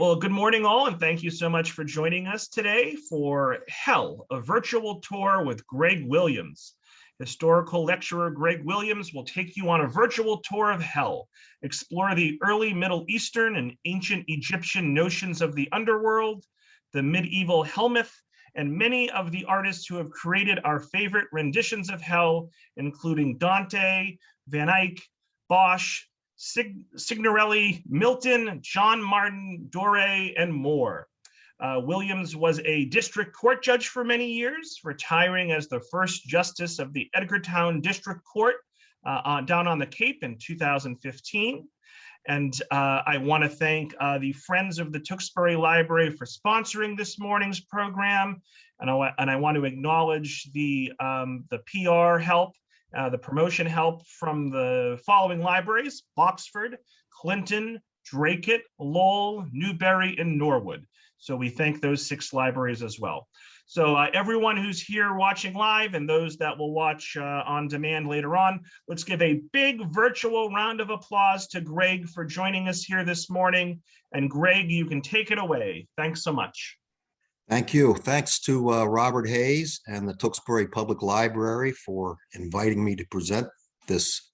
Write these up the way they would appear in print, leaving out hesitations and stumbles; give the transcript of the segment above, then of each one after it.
Well, good morning all, and thank you so much for joining us today for Hell, a virtual tour with Greg Williams. Historical lecturer Greg Williams will take you on a virtual tour of hell, explore the early Middle Eastern and ancient Egyptian notions of the underworld, the medieval hellmouth, and many of the artists who have created our favorite renditions of hell, including Dante, Van Eyck, Bosch, Signorelli, Milton, John Martin, Dore, and more. Williams was a district court judge for many years, retiring as the first justice of the Edgartown District Court down on the Cape in 2015. And I want to thank the Friends of the Tewksbury Library for sponsoring this morning's program. And I want to acknowledge the PR help, the promotion help from the following libraries: Boxford, Clinton, Dracut, Lowell, Newbury, and Norwood. So we thank those 6 libraries as well. So everyone who's here watching live and those that will watch on demand later on, let's give a big virtual round of applause to Greg for joining us here this morning. And Greg, you can take it away. Thanks so much. Thank you. Thanks to Robert Hayes and the Tewksbury Public Library for inviting me to present this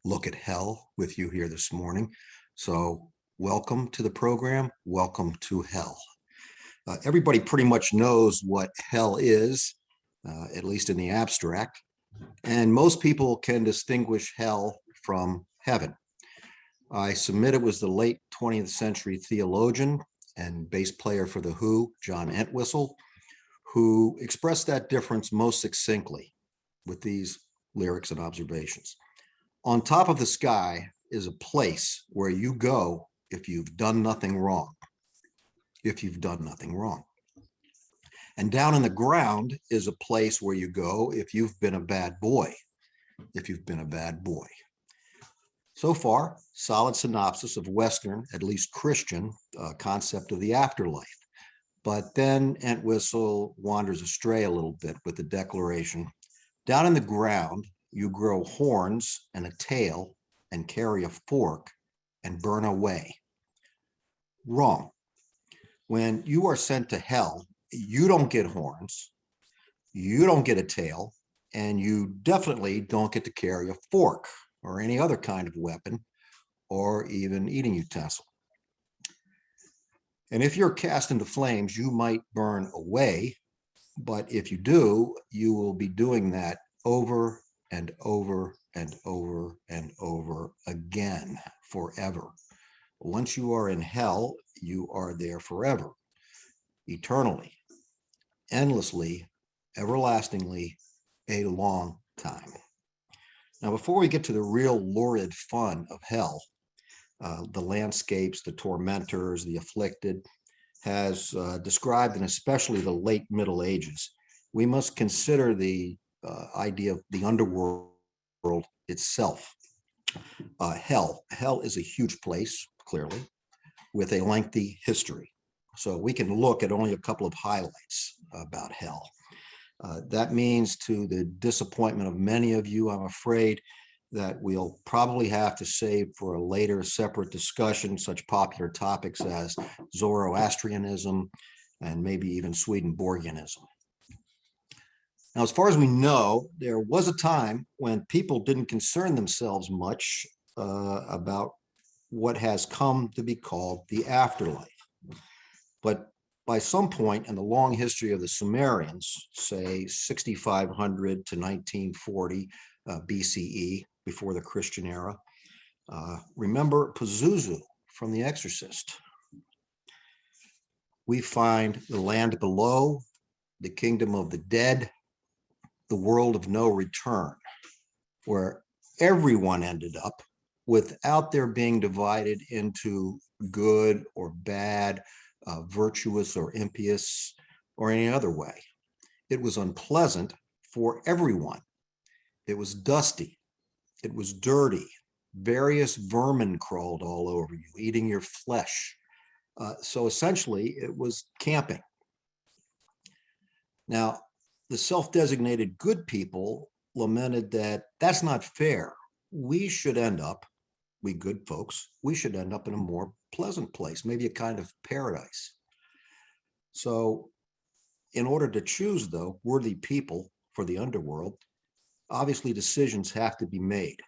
look at hell with you here this morning. So welcome to the program. Welcome to hell. Everybody pretty much knows what hell is, at least in the abstract, and most people can distinguish hell from heaven. I submit it was the late 20th century theologian and bass player for The Who, John Entwistle, who expressed that difference most succinctly with these lyrics and observations. On top of the sky is a place where you go if you've done nothing wrong. If you've done nothing wrong. And down in the ground is a place where you go if you've been a bad boy. If you've been a bad boy. So far, solid synopsis of Western, at least Christian, concept of the afterlife. But then Entwistle wanders astray a little bit with the declaration, down in the ground, you grow horns and a tail and carry a fork and burn away. Wrong. When you are sent to hell, you don't get horns, you don't get a tail, and you definitely don't get to carry a fork or any other kind of weapon or even eating utensil. And if you're cast into flames, you might burn away, but if you do, you will be doing that over and over and over and over again forever. Once you are in hell, you are there forever, eternally, endlessly, everlastingly, a long time. Now, before we get to the real lurid fun of hell, the landscapes, the tormentors, the afflicted, has described, and especially the late Middle Ages, we must consider the idea of the underworld itself. Hell is a huge place, clearly, with a lengthy history. So we can look at only a couple of highlights about hell. That means, to the disappointment of many of you, I'm afraid, that we'll probably have to save for a later separate discussion such popular topics as Zoroastrianism and maybe even Swedenborgianism. Now, as far as we know, there was a time when people didn't concern themselves much about what has come to be called the afterlife. But by some point in the long history of the Sumerians, say 6500 to 1940 BCE, before the Christian era, remember Pazuzu from The Exorcist. We find the land below, the kingdom of the dead, the world of no return, where everyone ended up without their being divided into good or bad, virtuous or impious, or any other way. It was unpleasant for everyone. It was dusty. It was dirty. Various vermin crawled all over you, eating your flesh. So essentially, it was camping. Now, the self-designated good people lamented that that's not fair. We should end up we good folks, we should end up in a more pleasant place, maybe a kind of paradise. So in order to choose, though, worthy people for the underworld, obviously decisions have to be made.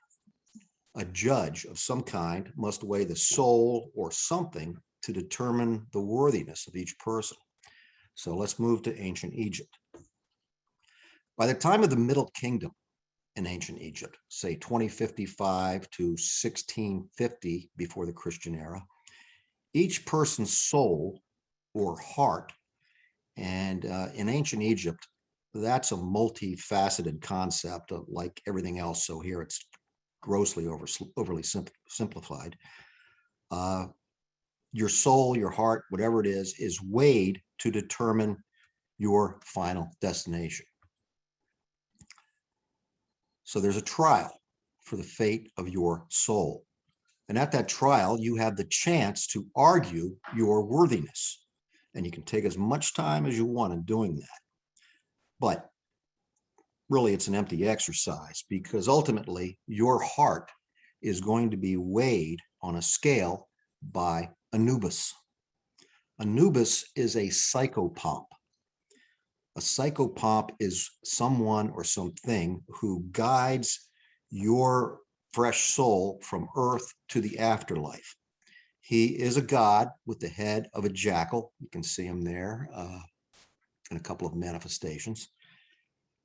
A judge of some kind must weigh the soul or something to determine the worthiness of each person. So let's move to ancient Egypt. By the time of the Middle Kingdom in ancient Egypt, say 2055 to 1650 before the Christian era, each person's soul or heart, and in ancient Egypt, that's a multifaceted concept of like everything else. So here it's grossly overly simplified. Your soul, your heart, whatever it is weighed to determine your final destination. So there's a trial for the fate of your soul. And at that trial, you have the chance to argue your worthiness. And you can take as much time as you want in doing that. But really, it's an empty exercise because ultimately your heart is going to be weighed on a scale by Anubis. Anubis is a psychopomp. A psychopomp is someone or something who guides your fresh soul from earth to the afterlife. He is a god with the head of a jackal. You can see him there in a couple of manifestations.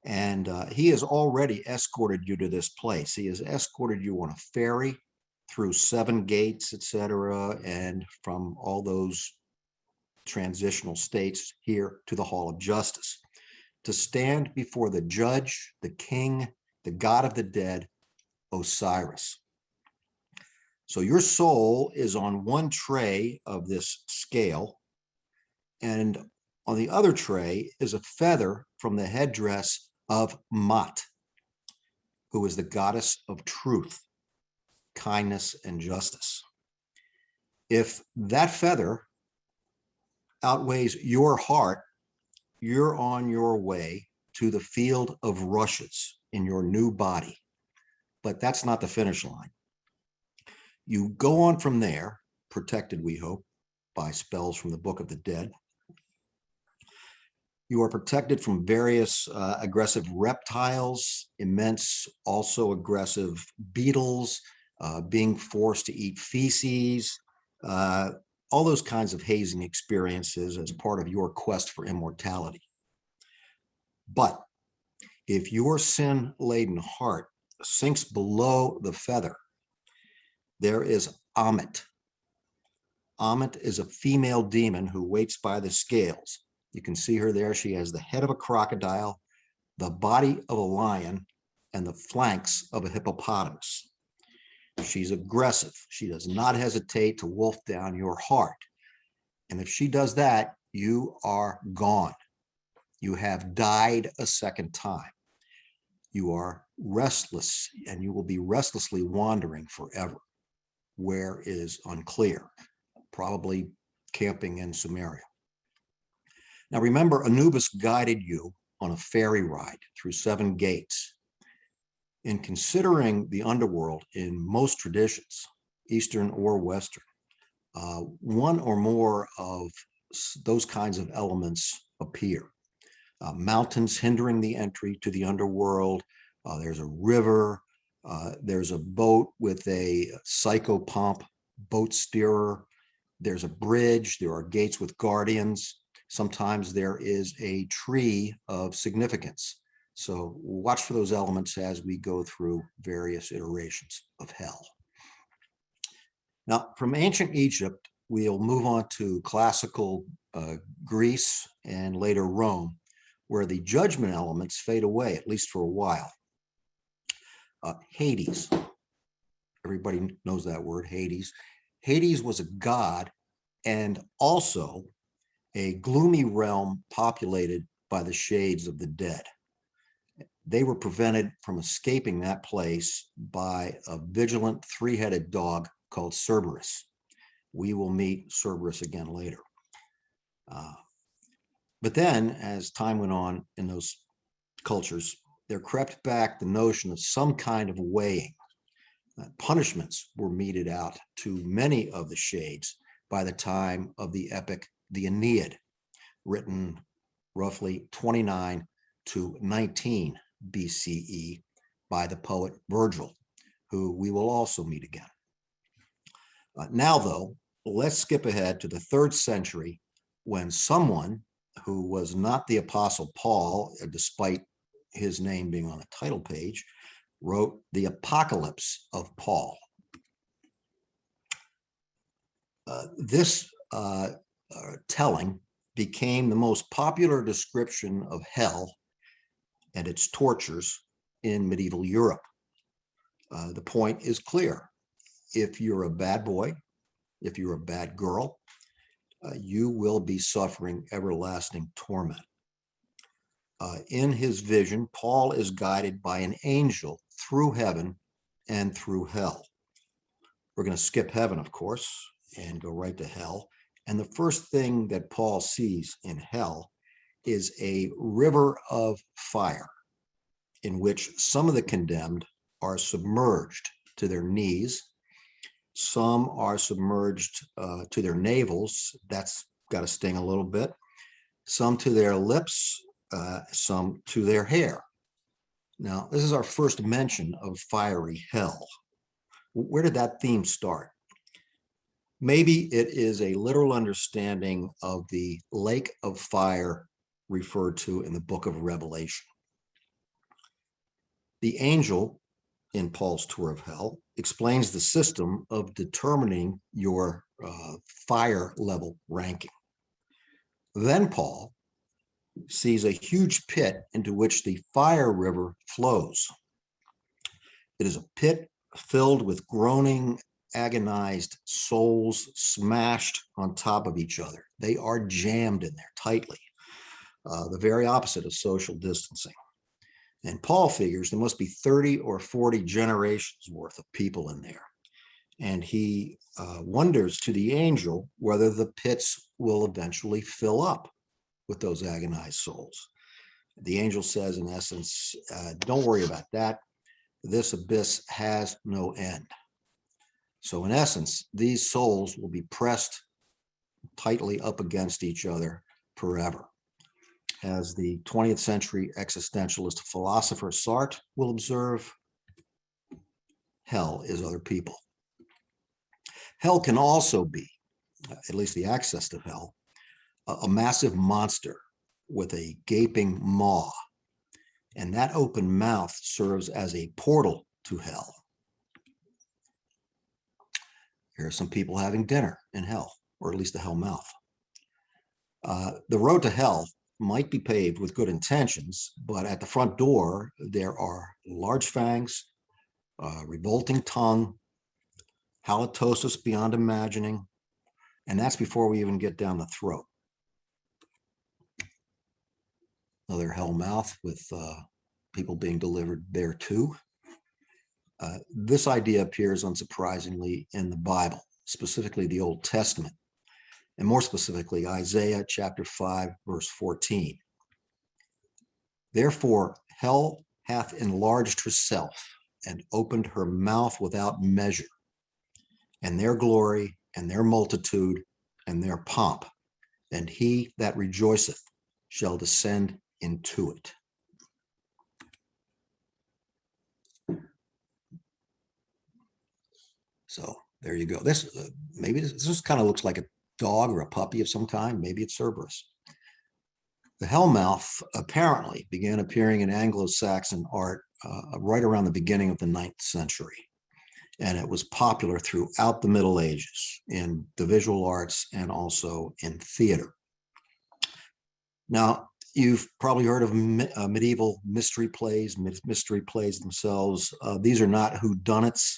And he has already escorted you to this place. He has escorted you on a ferry through 7 gates, etc., and from all those transitional states here to the Hall of Justice, to stand before the judge, the king, the god of the dead, Osiris. So your soul is on one tray of this scale, and on the other tray is a feather from the headdress of Mat, who is the goddess of truth, kindness, and justice. If that feather outweighs your heart, you're on your way to the field of rushes in your new body. But that's not the finish line. You go on from there, protected, we hope, by spells from the Book of the Dead. You are protected from various aggressive reptiles, immense, also aggressive beetles, being forced to eat feces, all those kinds of hazing experiences as part of your quest for immortality. But if your sin-laden heart sinks below the feather, there is Ammit. Ammit is a female demon who waits by the scales. You can see her there. She has the head of a crocodile, the body of a lion, and the flanks of a hippopotamus. She's aggressive. She does not hesitate to wolf down your heart. And if she does that, you are gone. You have died a second time. You are restless, and you will be restlessly wandering forever. Where is unclear, probably camping in Sumeria. Now remember, Anubis guided you on a ferry ride through 7 gates. In considering the underworld in most traditions, Eastern or Western, one or more of those kinds of elements appear. Mountains hindering the entry to the underworld. There's a river. There's a boat with a psychopomp boat steerer. There's a bridge. There are gates with guardians. Sometimes there is a tree of significance. So watch for those elements as we go through various iterations of hell. Now, from ancient Egypt, we'll move on to classical Greece and later Rome, where the judgment elements fade away, at least for a while. Hades. Everybody knows that word, Hades. Hades was a god and also a gloomy realm populated by the shades of the dead. They were prevented from escaping that place by a vigilant 3-headed dog called Cerberus. We will meet Cerberus again later. But then, as time went on in those cultures, there crept back the notion of some kind of weighing. Punishments were meted out to many of the shades by the time of the epic The Aeneid, written roughly 29 to 19 BCE by the poet Virgil, who we will also meet again. Now, though, let's skip ahead to the 3rd century, when someone who was not the Apostle Paul, despite his name being on the title page, wrote the Apocalypse of Paul. This telling became the most popular description of hell and its tortures in medieval Europe. The point is clear. If you're a bad boy, if you're a bad girl, you will be suffering everlasting torment. In his vision, Paul is guided by an angel through heaven and through hell. We're going to skip heaven, of course, and go right to hell. And the first thing that Paul sees in hell is a river of fire in which some of the condemned are submerged to their knees. Some are submerged to their navels. That's got to sting a little bit. Some to their lips, some to their hair. Now, this is our first mention of fiery hell. Where did that theme start? Maybe it is a literal understanding of the lake of fire referred to in the book of Revelation. The angel in Paul's tour of hell explains the system of determining your fire level ranking. Then Paul sees a huge pit into which the fire river flows. It is a pit filled with groaning, agonized souls smashed on top of each other. They are jammed in there tightly, the very opposite of social distancing. And Paul figures there must be 30 or 40 generations worth of people in there. And he wonders to the angel whether the pits will eventually fill up with those agonized souls. The angel says, in essence, don't worry about that. This abyss has no end. So in essence, these souls will be pressed tightly up against each other forever. As the 20th century existentialist philosopher Sartre will observe, hell is other people. Hell can also be, at least the access to hell, a massive monster with a gaping maw. And that open mouth serves as a portal to hell. Here are some people having dinner in hell, or at least the hell mouth. The road to hell might be paved with good intentions, but at the front door, there are large fangs, revolting tongue, halitosis beyond imagining, and that's before we even get down the throat. Another hell mouth with people being delivered there too. This idea appears unsurprisingly in the Bible, specifically the Old Testament, and more specifically, Isaiah chapter 5, verse 14. Therefore, hell hath enlarged herself and opened her mouth without measure, and their glory and their multitude and their pomp, and he that rejoiceth shall descend into it. So there you go. This maybe this just kind of looks like a dog or a puppy of some kind. Maybe it's Cerberus. The hellmouth apparently began appearing in Anglo-Saxon art right around the beginning of the 9th century. And it was popular throughout the Middle Ages in the visual arts and also in theater. Now, you've probably heard of medieval mystery plays themselves. These are not whodunits.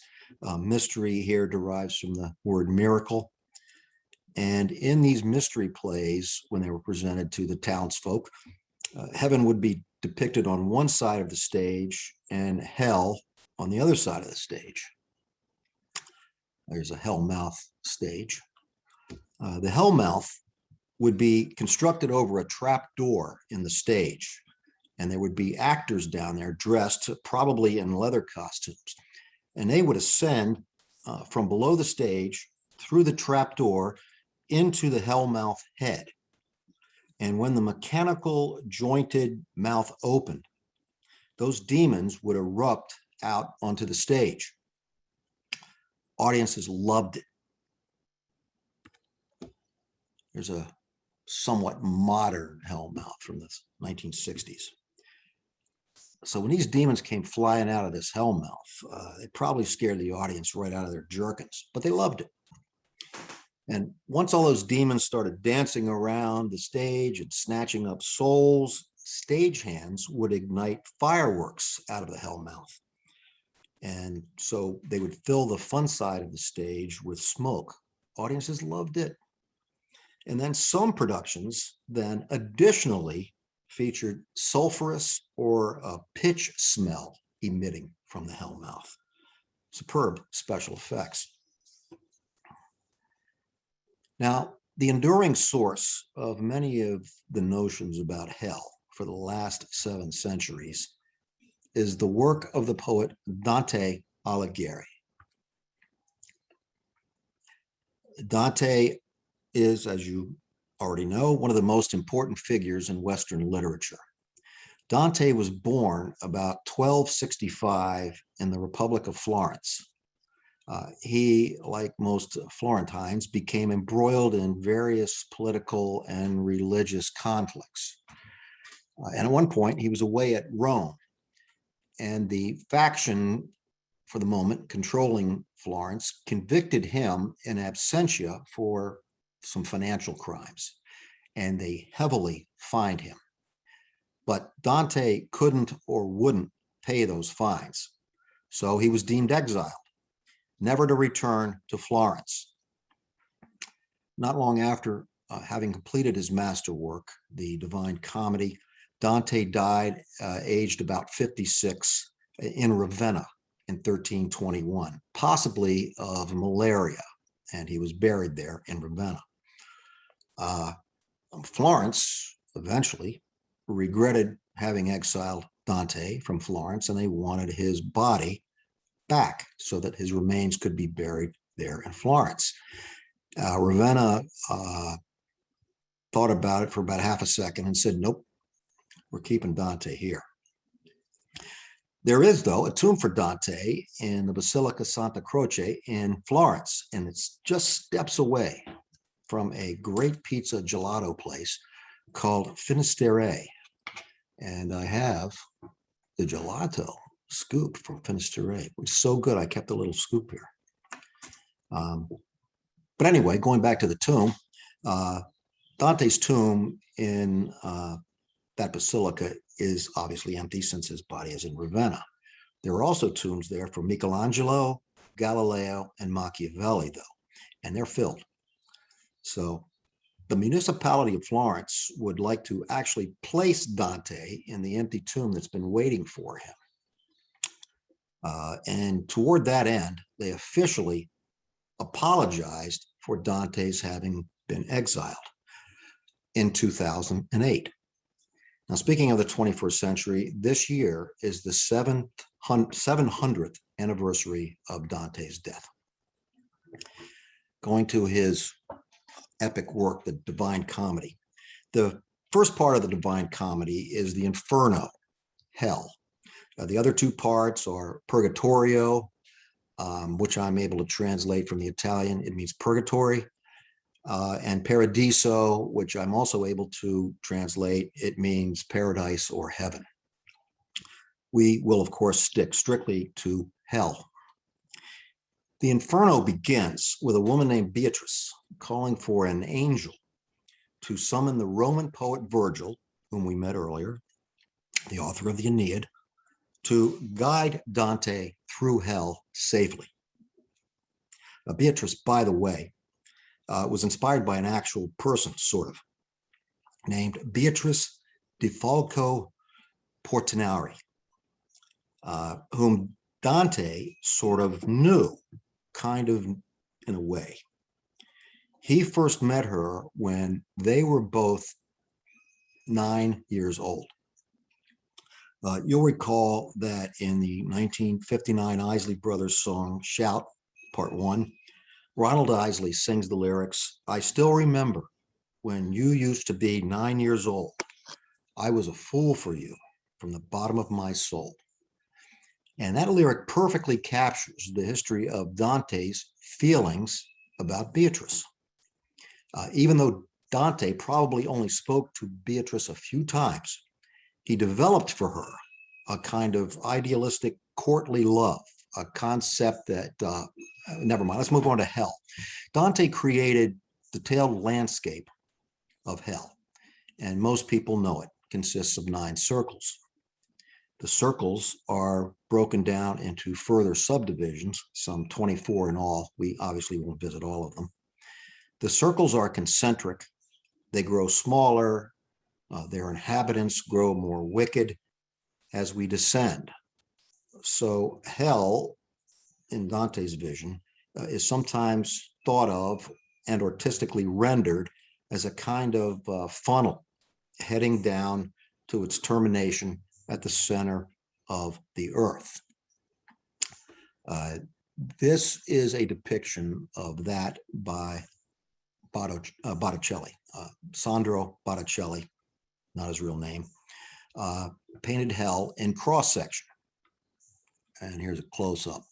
Mystery here derives from the word miracle. And in these mystery plays, when they were presented to the townsfolk, heaven would be depicted on one side of the stage and hell on the other side of the stage. There's a hellmouth stage. The hellmouth would be constructed over a trap door in the stage, and there would be actors down there dressed probably in leather costumes. and they would ascend from below the stage through the trapdoor into the hellmouth head. And when the mechanical jointed mouth opened, those demons would erupt out onto the stage. Audiences loved it. There's a somewhat modern hellmouth from the 1960s. So when these demons came flying out of this hellmouth, it probably scared the audience right out of their jerkins, but they loved it. And once all those demons started dancing around the stage and snatching up souls, stagehands would ignite fireworks out of the hellmouth. And so they would fill the fun side of the stage with smoke. Audiences loved it. And then some productions then additionally featured sulfurous or a pitch smell emitting from the hellmouth. Superb special effects. Now, the enduring source of many of the notions about hell for the last 7 centuries is the work of the poet Dante Alighieri. Dante is, as you already know, one of the most important figures in Western literature. Dante was born about 1265 in the Republic of Florence. He, like most Florentines, became embroiled in various political and religious conflicts. And at one point, he was away at Rome. And the faction, for the moment, controlling Florence, convicted him in absentia for some financial crimes. And they heavily fined him. But Dante couldn't or wouldn't pay those fines. So he was deemed exiled, never to return to Florence. Not long after having completed his masterwork, the Divine Comedy, Dante died aged about 56 in Ravenna in 1321, possibly of malaria, and he was buried there in Ravenna. Florence eventually regretted having exiled Dante from Florence, and they wanted his body back so that his remains could be buried there in Florence. Ravenna thought about it for about half a second and said, nope, we're keeping Dante here. There is, though, a tomb for Dante in the Basilica Santa Croce in Florence, and it's just steps away from a great pizza gelato place called Finisterre. And I have the gelato scoop from Finisterre, which is so good I kept a little scoop here. But anyway, going back to the tomb, Dante's tomb in that basilica is obviously empty since his body is in Ravenna. There are also tombs there for Michelangelo, Galileo, and Machiavelli, though, and they're filled. So the municipality of Florence would like to actually place Dante in the empty tomb that's been waiting for him. And toward that end, they officially apologized for Dante's having been exiled in 2008. Now, speaking of the 21st century, this year is the 700th anniversary of Dante's death. Going to his epic work, the Divine Comedy. The first part of the Divine Comedy is the Inferno Hell. The other two parts are Purgatorio, which I'm able to translate from the Italian. It means purgatory. And Paradiso, which I'm also able to translate. It means paradise or heaven. We will, of course, stick strictly to hell. The Inferno begins with a woman named Beatrice calling for an angel to summon the Roman poet Virgil, whom we met earlier, the author of the Aeneid, to guide Dante through hell safely. Beatrice, by the way, was inspired by an actual person, sort of, named Beatrice di Falco Portinari, whom Dante sort of knew, kind of in a way. He first met her when they were both 9 years old. You'll recall that in the 1959 Isley Brothers song, Shout, Part 1, Ronald Isley sings the lyrics, "I still remember when you used to be 9 years old. I was a fool for you from the bottom of my soul." And that lyric perfectly captures the history of Dante's feelings about Beatrice. Even though Dante probably only spoke to Beatrice a few times, he developed for her a kind of idealistic courtly love, a concept that, never mind, let's move on to hell. Dante created the detailed landscape of hell, and most people know it consists of 9 circles. The circles are broken down into further subdivisions, some 24 in all. We obviously won't visit all of them. The circles are concentric. They grow smaller. Their inhabitants grow more wicked as we descend. So hell, in Dante's vision, is sometimes thought of and artistically rendered as a kind of funnel heading down to its termination at the center of the earth. This is a depiction of that by Botticelli, Sandro Botticelli, not his real name, painted hell in cross-section. And here's a close-up.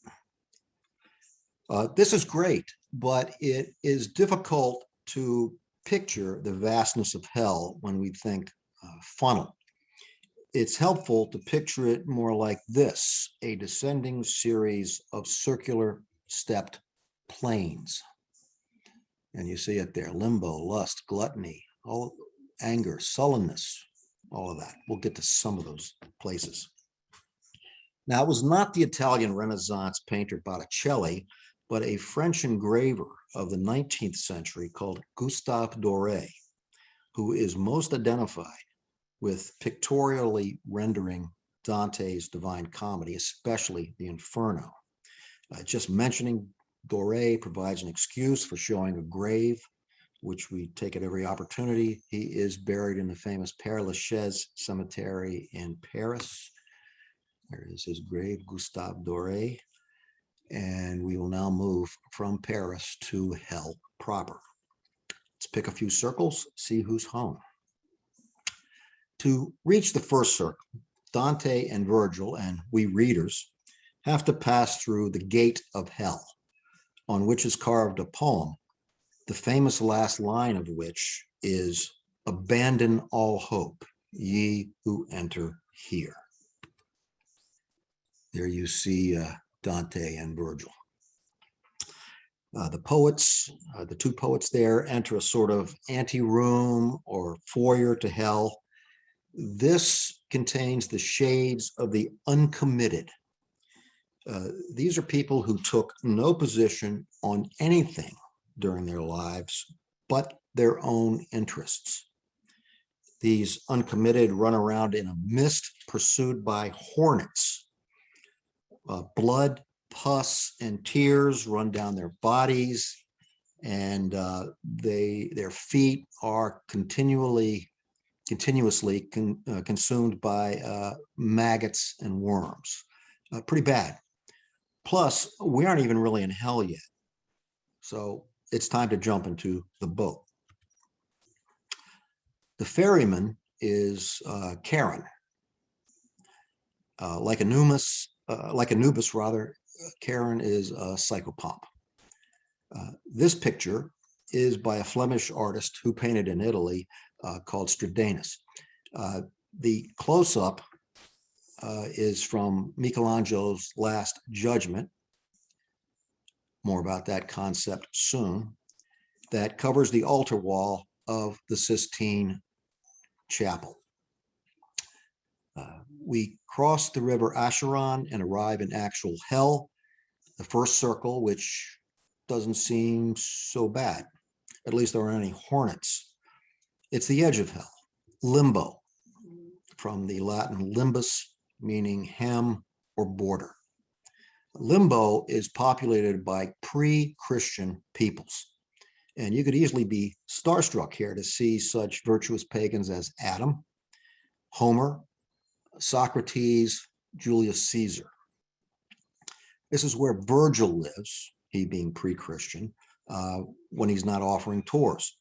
This is great, but it is difficult to picture the vastness of hell when we think funnel. It's helpful to picture it more like this, a descending series of circular stepped planes. And you see it there, limbo, lust, gluttony, all anger, sullenness, all of that. We'll get to some of those places. Now, it was not the Italian Renaissance painter Botticelli, but a French engraver of the 19th century called Gustave Dore, who is most identified with pictorially rendering Dante's Divine Comedy, especially the Inferno. Just mentioning Dore provides an excuse for showing a grave, which we take at every opportunity. He is buried in the famous Père Lachaise Cemetery in Paris. There is his grave, Gustave Dore. And we will now move from Paris to hell proper. Let's pick a few circles, see who's home. To reach the first circle, Dante and Virgil, and we readers, have to pass through the gate of hell, on which is carved a poem, the famous last line of which is, "Abandon all hope, ye who enter here." There you see Dante and Virgil. The poets, the two poets there, enter a sort of anteroom or foyer to hell. This contains the shades of the uncommitted. These are people who took no position on anything during their lives but their own interests. These uncommitted run around in a mist pursued by hornets. Blood, pus, and tears run down their bodies, and their feet are continuously consumed by maggots and worms. Pretty bad. Plus, we aren't even really in hell yet. So it's time to jump into the boat. The ferryman is Charon. Like Anubis, Charon is a psychopomp. This picture is by a Flemish artist who painted in Italy called Stridanus. The close-up is from Michelangelo's Last Judgment. More about that concept soon. That covers the altar wall of the Sistine Chapel. We cross the river Acheron and arrive in actual hell, the first circle, which doesn't seem so bad. At least there aren't any hornets. It's the edge of hell, Limbo, from the Latin limbus, meaning hem or border. Limbo is populated by pre-Christian peoples. And you could easily be starstruck here to see such virtuous pagans as Adam, Homer, Socrates, Julius Caesar. This is where Virgil lives, he being pre-Christian, when he's not offering tours.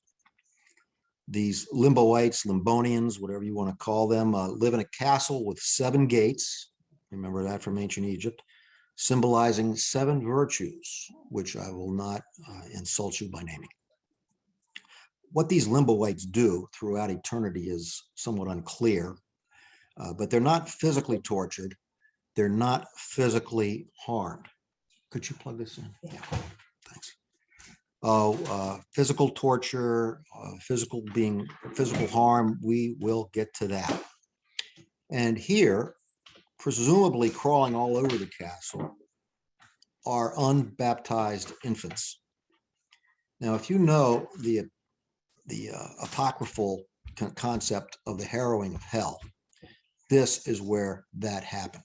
These Limboites, Limbonians, whatever you want to call them, live in a castle with 7 gates. Remember that from ancient Egypt, symbolizing 7 virtues, which I will not insult you by naming. What these Limboites do throughout eternity is somewhat unclear, but they're not physically tortured. They're not physically harmed. Could you plug this in? Yeah, thanks. Physical torture, physical harm, we will get to that. And here, presumably crawling all over the castle, are unbaptized infants. Now, if you know the apocryphal concept of the harrowing of hell, this is where that happened.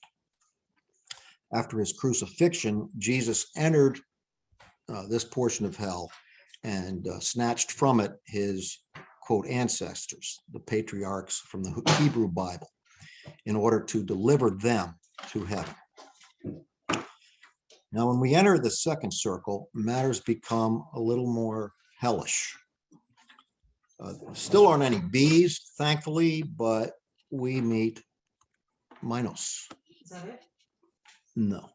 After his crucifixion, Jesus entered this portion of hell and snatched from it his, quote, ancestors, the patriarchs from the Hebrew Bible, in order to deliver them to heaven. Now, when we enter the second circle, matters become a little more hellish. Still aren't any bees, thankfully, but we meet Minos. Is that it? No.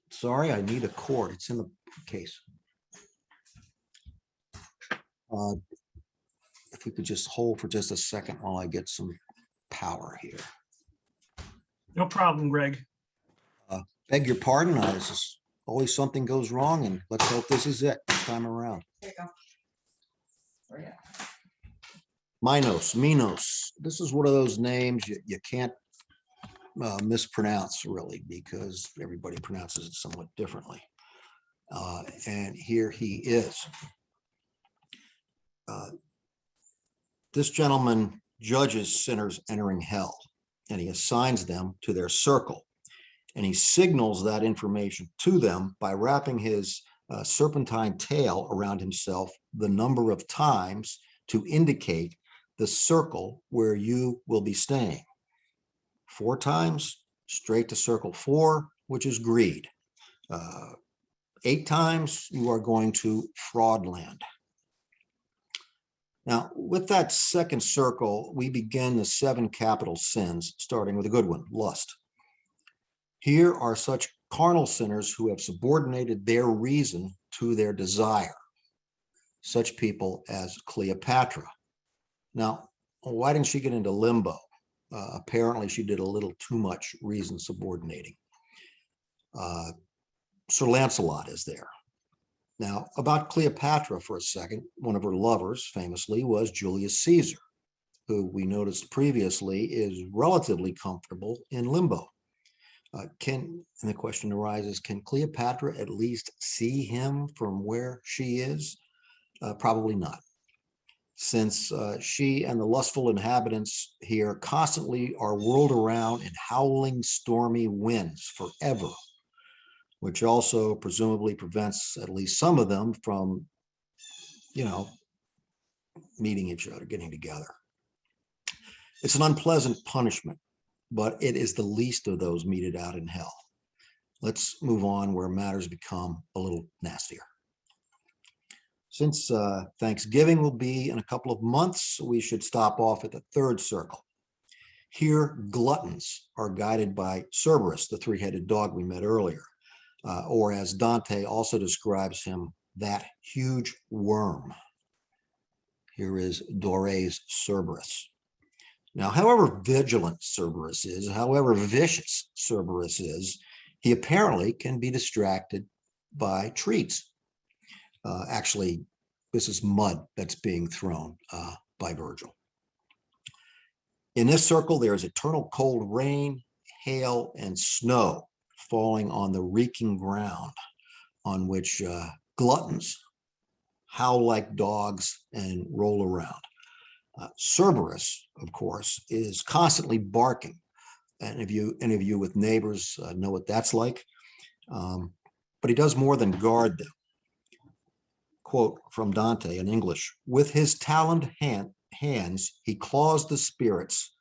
Sorry, I need a cord. It's in the case. If we could just hold for just a second while I get some power here. No problem, Greg. Beg your pardon. This is always something goes wrong, and let's hope this is it this time around. There you go. Where you at? Minos. This is one of those names you can't mispronounce, really, because everybody pronounces it somewhat differently. And here he is. This gentleman judges sinners entering hell, and he assigns them to their circle. And he signals that information to them by wrapping his serpentine tail around himself the number of times to indicate the circle where you will be staying. 4 times, straight to circle 4, which is greed. 8 times, you are going to fraud land. Now, with that second circle, we begin the 7 capital sins, starting with a good one, lust. Here are such carnal sinners who have subordinated their reason to their desire, such people as Cleopatra. Now, why didn't she get into limbo? Apparently, she did a little too much reason subordinating. Sir Lancelot is there. Now, about Cleopatra for a second, one of her lovers, famously, was Julius Caesar, who we noticed previously is relatively comfortable in limbo. And the question arises, can Cleopatra at least see him from where she is? Probably not, since she and the lustful inhabitants here constantly are whirled around in howling, stormy winds forever, which also presumably prevents at least some of them from, meeting each other, getting together. It's an unpleasant punishment, but it is the least of those meted out in hell. Let's move on where matters become a little nastier. Since Thanksgiving will be in a couple of months, we should stop off at the third circle. Here, gluttons are guided by Cerberus, the 3-headed dog we met earlier, or as Dante also describes him, that huge worm. Here is Dore's Cerberus. Now, however vigilant Cerberus is, however vicious Cerberus is, he apparently can be distracted by treats. Actually, this is mud that's being thrown by Virgil. In this circle, there is eternal cold rain, hail, and snow falling on the reeking ground on which gluttons howl like dogs and roll around. Cerberus, of course, is constantly barking. And if any of you with neighbors know what that's like, but he does more than guard them. Quote from Dante in English, "With his taloned hands, he claws the spirits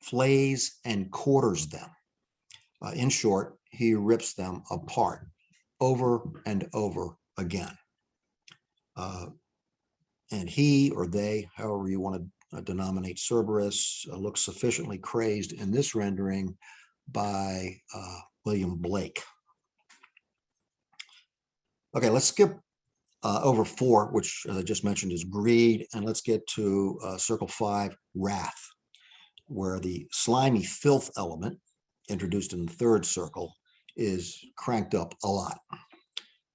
flays and quarters them. In short, he rips them apart over and over again. And he or they, however you want to denominate Cerberus, looks sufficiently crazed in this rendering by William Blake. Okay, let's skip over 4, which, as I just mentioned, is greed, and let's get to circle 5, wrath, where the slimy filth element, introduced in the 3rd circle, is cranked up a lot.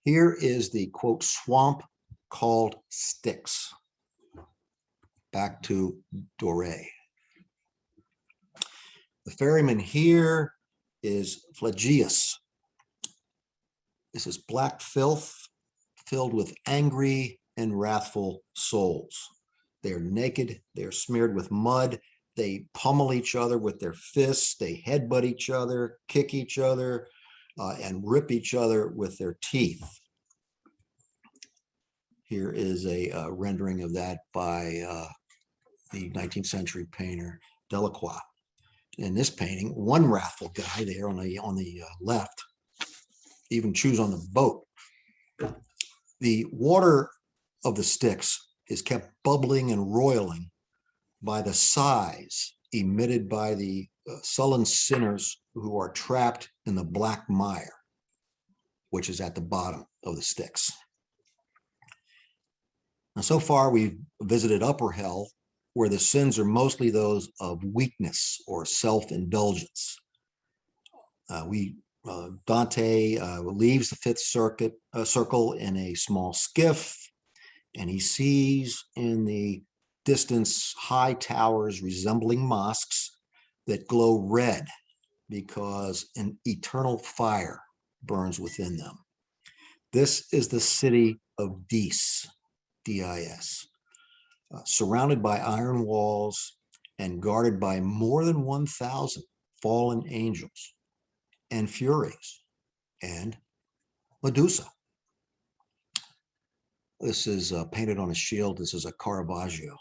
Here is the, quote, swamp called Styx. Back to Dore. The ferryman here is Phlegyas. This is black filth filled with angry and wrathful souls. They're naked, they're smeared with mud, they pummel each other with their fists, they headbutt each other, kick each other, and rip each other with their teeth. Here is a rendering of that by the 19th century painter Delacroix. In this painting, one wrathful guy there on the left even chews on the boat. The water of the Styx is kept bubbling and roiling by the sighs emitted by the sullen sinners who are trapped in the black mire, which is at the bottom of the Styx. Now, so far, we've visited upper hell, where the sins are mostly those of weakness or self-indulgence. Dante leaves the 5th circle in a small skiff, and he sees in the distance high towers resembling mosques that glow red because an eternal fire burns within them. This is the city of Dis, D-I-S, surrounded by iron walls and guarded by more than 1,000 fallen angels and furies and Medusa. This is painted on a shield. This is a Caravaggio.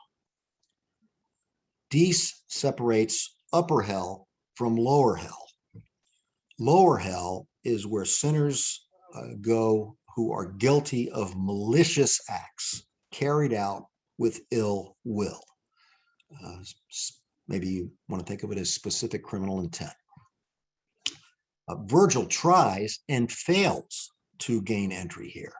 Dis separates upper hell from lower hell. Lower hell is where sinners go who are guilty of malicious acts carried out with ill will. Maybe you want to think of it as specific criminal intent. Virgil tries and fails to gain entry here.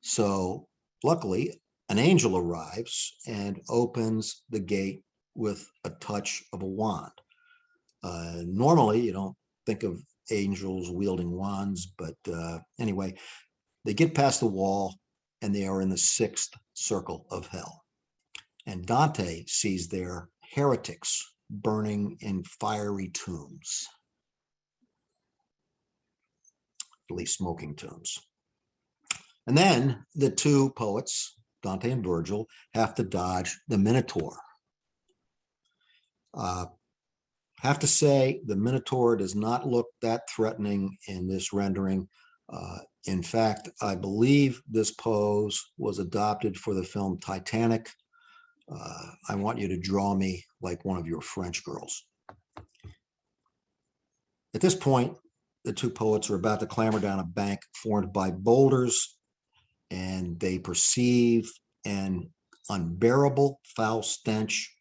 So luckily, an angel arrives and opens the gate with a touch of a wand. Normally, you don't think of angels wielding wands, but anyway, they get past the wall and they are in the 6th circle of hell. And Dante sees there heretics burning in fiery tombs, at least smoking tombs. And then the 2 poets, Dante and Virgil, have to dodge the Minotaur. Have to say the Minotaur does not look that threatening in this rendering. In fact, I believe this pose was adopted for the film Titanic. I want you to draw me like one of your French girls. At this point, the 2 poets are about to clamber down a bank formed by boulders, and they perceive an unbearable foul stench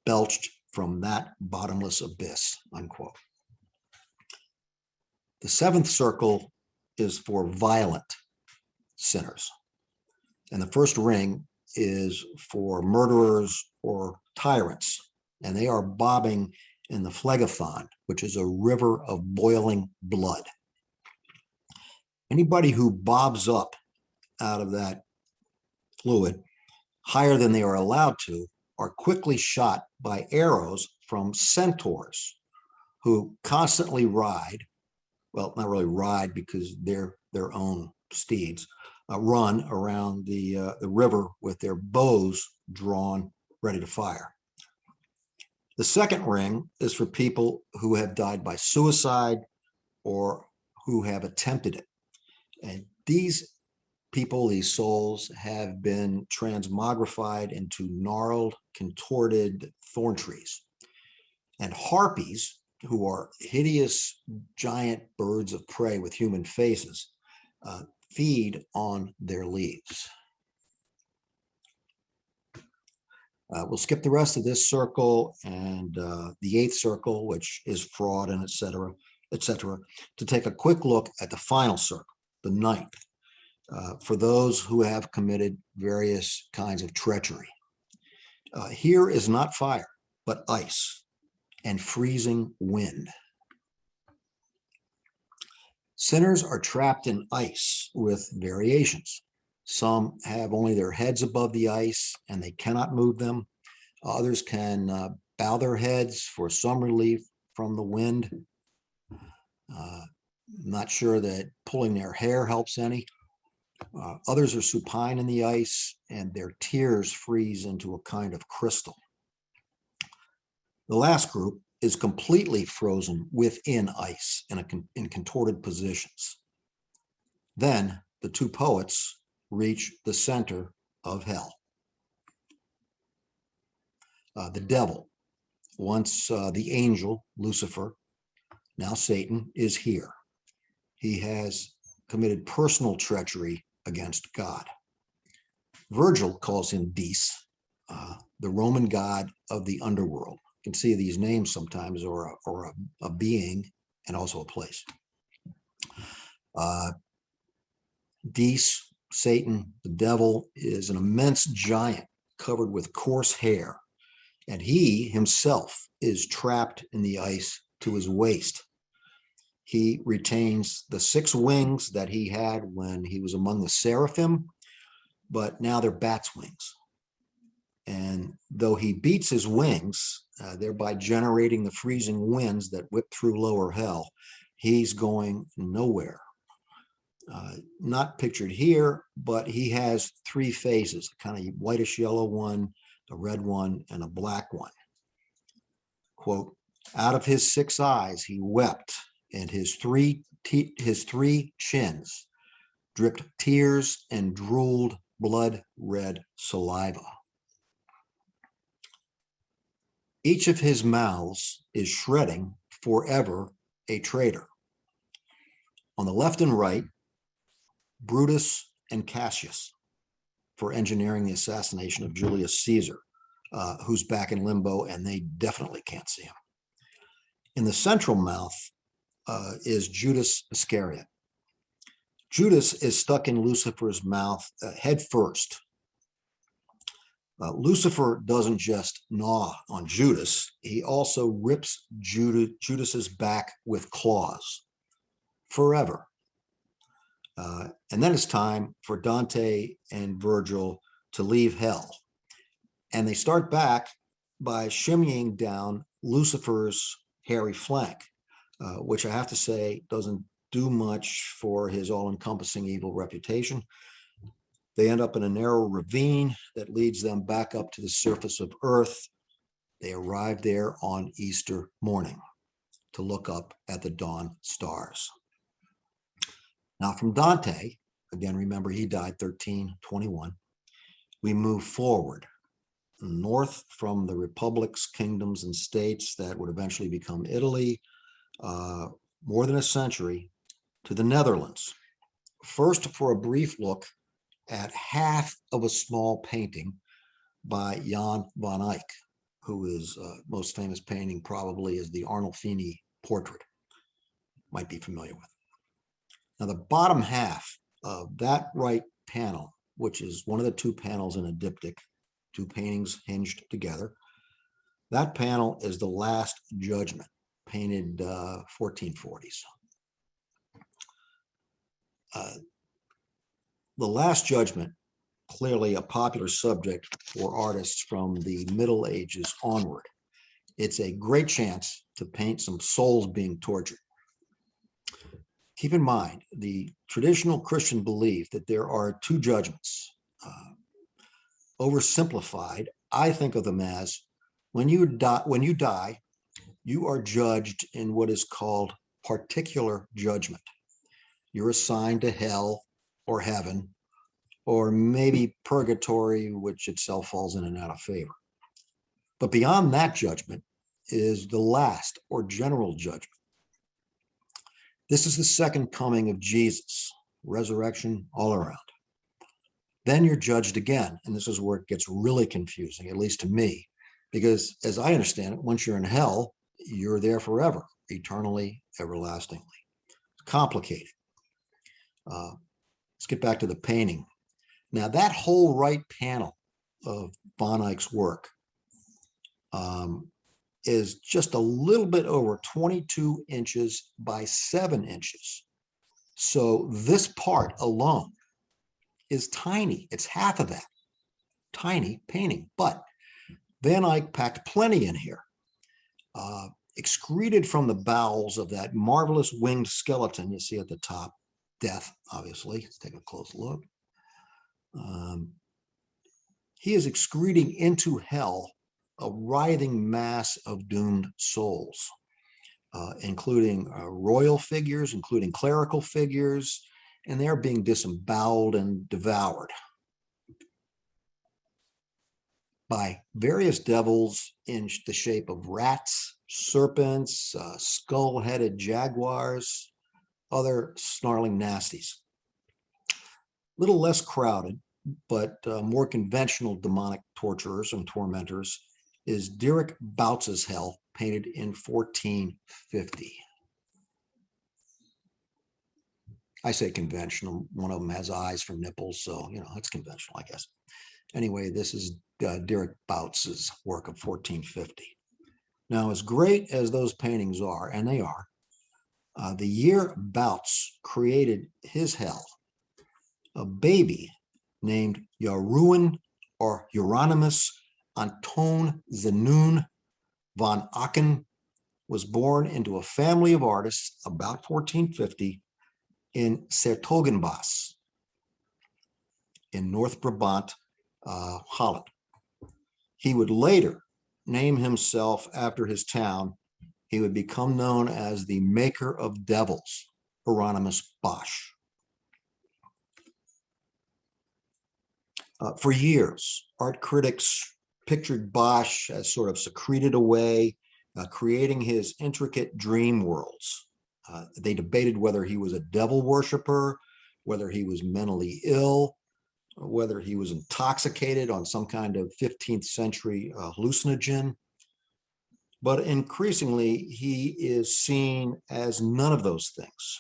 belched from that bottomless abyss, unquote. The 7th circle is for violent sinners. And the first ring is for murderers or tyrants. And they are bobbing in the Phlegathon, which is a river of boiling blood. Anybody who bobs up out of that fluid higher than they are allowed to are quickly shot by arrows from centaurs who constantly ride, well, not really ride because they're their own steeds, run around the river with their bows drawn, ready to fire. The second ring is for people who have died by suicide or who have attempted it. And these people, these souls, have been transmogrified into gnarled, contorted thorn trees. And harpies, who are hideous giant birds of prey with human faces, feed on their leaves. We'll skip the rest of this circle and the 8th circle, which is fraud and et cetera, to take a quick look at the final circle, the 9th, for those who have committed various kinds of treachery. Here is not fire, but ice and freezing wind. Sinners are trapped in ice with variations. Some have only their heads above the ice and they cannot move them. Others can bow their heads for some relief from the wind. Not sure that pulling their hair helps any. Others are supine in the ice and their tears freeze into a kind of crystal. The last group is completely frozen within ice in contorted positions. Then the two poets reach the center of hell. The devil, once the angel, Lucifer, now Satan, is here. He has committed personal treachery against God. Virgil calls him Dis, the Roman god of the underworld. You can see these names sometimes, or a being and also a place. Dis, Satan, the devil, is an immense giant covered with coarse hair, and he himself is trapped in the ice to his waist. He retains the 6 wings that he had when he was among the seraphim, but now they're bat's wings. And though he beats his wings, thereby generating the freezing winds that whip through lower hell, he's going nowhere. Not pictured here, but he has 3 faces, a kind of whitish yellow one, a red one, and a black one. Quote, out of his 6 eyes he wept, and his three chins dripped tears and drooled blood-red saliva. Each of his mouths is shredding forever a traitor. On the left and right, Brutus and Cassius for engineering the assassination of Julius Caesar, who's back in limbo and they definitely can't see him. In the central mouth is Judas Iscariot. Judas is stuck in Lucifer's mouth head first. Lucifer doesn't just gnaw on Judas, he also rips Judas's back with claws forever. And then it's time for Dante and Virgil to leave hell. And they start back by shimmying down Lucifer's hairy flank, which I have to say doesn't do much for his all-encompassing evil reputation. They end up in a narrow ravine that leads them back up to the surface of Earth. They arrive there on Easter morning to look up at the dawn stars. Now from Dante, again, remember he died 1321, we move forward north from the republics, kingdoms, and states that would eventually become Italy, more than a century, to the Netherlands. First, for a brief look at half of a small painting by Jan van Eyck, who is most famous painting probably is the Arnolfini portrait. Might be familiar with. Now, the bottom half of that right panel, which is one of the 2 panels in a diptych, 2 paintings hinged together, that panel is the Last Judgment, painted 1440s. The Last Judgment, clearly a popular subject for artists from the Middle Ages onward. It's a great chance to paint some souls being tortured. Keep in mind the traditional Christian belief that there are 2 judgments. Oversimplified, I think of them as when you die, you are judged in what is called particular judgment. You're assigned to hell or heaven, or maybe purgatory, which itself falls in and out of favor. But beyond that judgment is the last or general judgment. This is the second coming of Jesus, resurrection all around. Then you're judged again, and this is where it gets really confusing, at least to me, because as I understand it, once you're in hell, you're there forever, eternally, everlastingly. It's complicated. Let's get back to the painting. Now, that whole right panel of von Eyck's work is just a little bit over 22 inches by 7 inches. So this part alone is tiny. It's half of that tiny painting. But Van Eyck packed plenty in here. Excreted from the bowels of that marvelous winged skeleton you see at the top, death, obviously. Let's take a close look. He is excreting into hell a writhing mass of doomed souls, including royal figures, including clerical figures, and they're being disemboweled and devoured by various devils in the shape of rats, serpents, skull-headed jaguars, other snarling nasties. Little less crowded, but more conventional demonic torturers and tormentors is Dierich Boutz's Hell, painted in 1450. I say conventional. One of them has eyes for nipples, so, you know, it's conventional, I guess. Anyway, this is Dierich Boutz's work of 1450. Now, as great as those paintings are, and they are, the year Bautz created his hell, a baby named Jeroen or Hieronymus Anton Zenun von Achen was born into a family of artists about 1450 in 's-Hertogenbosch in North Brabant, Holland. He would later name himself after his town. He would become known as the maker of devils, Hieronymus Bosch. For years, art critics pictured Bosch as sort of secreted away, creating his intricate dream worlds. They debated whether he was a devil worshiper, whether he was mentally ill, whether he was intoxicated on some kind of 15th century hallucinogen. But increasingly, he is seen as none of those things.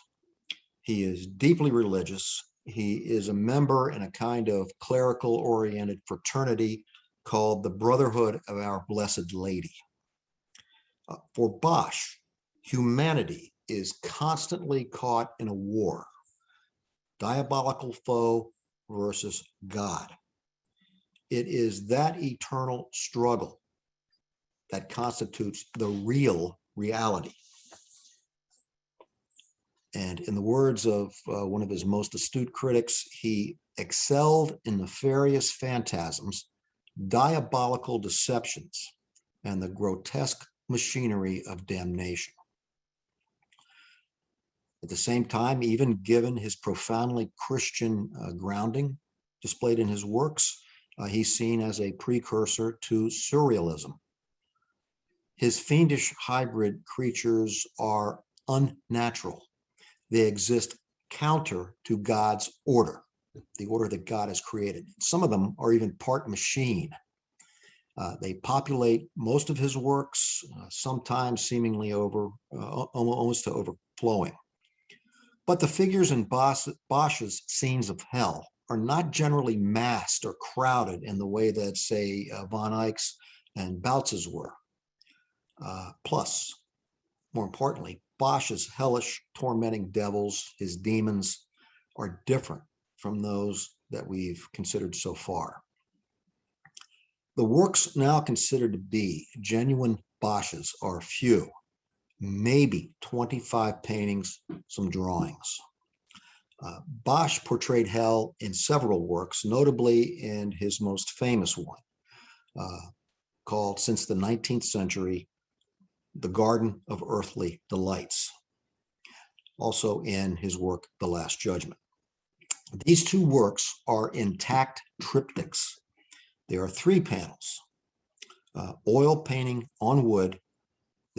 He is deeply religious. He is a member in a kind of clerical-oriented fraternity called the Brotherhood of Our Blessed Lady. For Bosch, humanity is constantly caught in a war, diabolical foe versus God. It is that eternal struggle that constitutes the real reality. And in the words of one of his most astute critics, he excelled in nefarious phantasms, diabolical deceptions, and the grotesque machinery of damnation. At the same time, even given his profoundly Christian grounding displayed in his works, he's seen as a precursor to surrealism. His fiendish hybrid creatures are unnatural. They exist counter to God's order, the order that God has created. Some of them are even part machine. They populate most of his works, sometimes seemingly almost to overflowing. But the figures in Bosch's scenes of hell are not generally massed or crowded in the way that, say, von Eyck's and Boutz's were. Plus, more importantly, Bosch's hellish, tormenting devils, his demons, are different from those that we've considered so far. The works now considered to be genuine Bosch's are few, maybe 25 paintings, some drawings. Bosch portrayed hell in several works, notably in his most famous one, called, since the 19th century, The Garden of Earthly Delights, also in his work, The Last Judgment. These two works are intact triptychs. There are 3 panels, oil painting on wood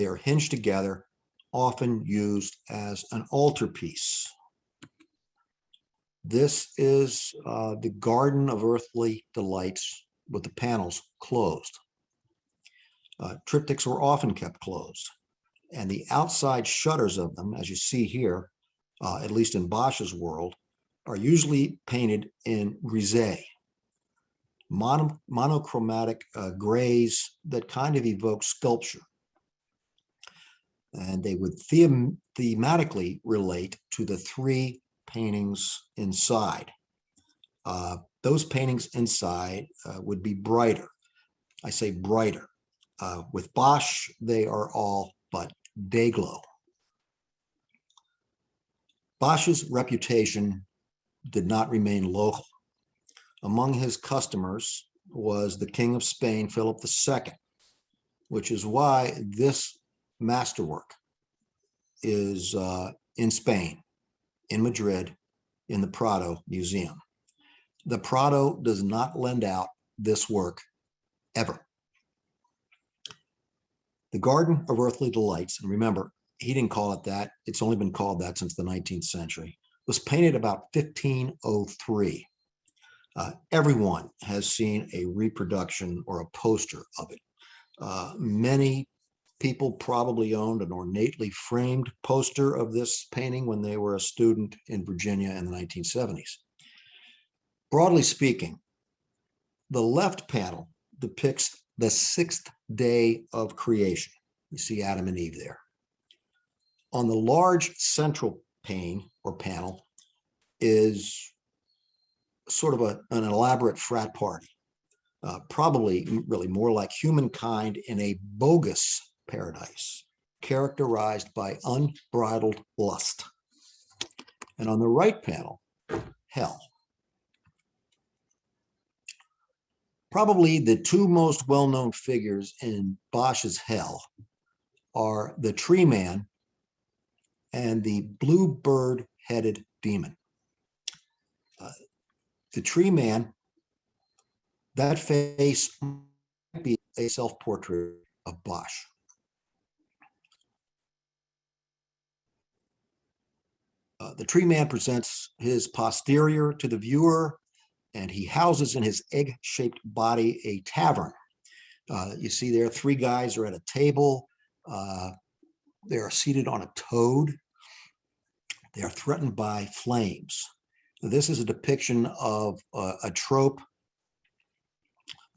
They are hinged together, often used as an altarpiece. This is the Garden of Earthly Delights with the panels closed. Triptychs were often kept closed, and the outside shutters of them, as you see here, at least in Bosch's world, are usually painted in grisaille, monochromatic grays that kind of evoke sculpture. And they would thematically relate to the three paintings inside. Those paintings inside would be brighter. I say brighter. With Bosch, they are all but day glow. Bosch's reputation did not remain local. Among his customers was the King of Spain, Philip II, which is why this masterwork is in Spain, in Madrid, in the Prado Museum. The Prado does not lend out this work ever. The Garden of Earthly Delights, and remember, he didn't call it that. It's only been called that since the 19th century, was painted about 1503. Everyone has seen a reproduction or a poster of it. Many people probably owned an ornately framed poster of this painting when they were a student in Virginia in the 1970s. Broadly speaking, the left panel depicts the sixth day of creation. You see Adam and Eve there. On the large central pane or panel is sort of an elaborate frat party, probably really more like humankind in a bogus paradise, characterized by unbridled lust. And on the right panel, hell. Probably the two most well-known figures in Bosch's Hell are the tree man and the blue-bird-headed demon. The tree man, that face might be a self-portrait of Bosch. The tree man presents his posterior to the viewer, and he houses in his egg-shaped body a tavern. You see there, three guys are at a table. They are seated on a toad. They are threatened by flames. This is a depiction of a trope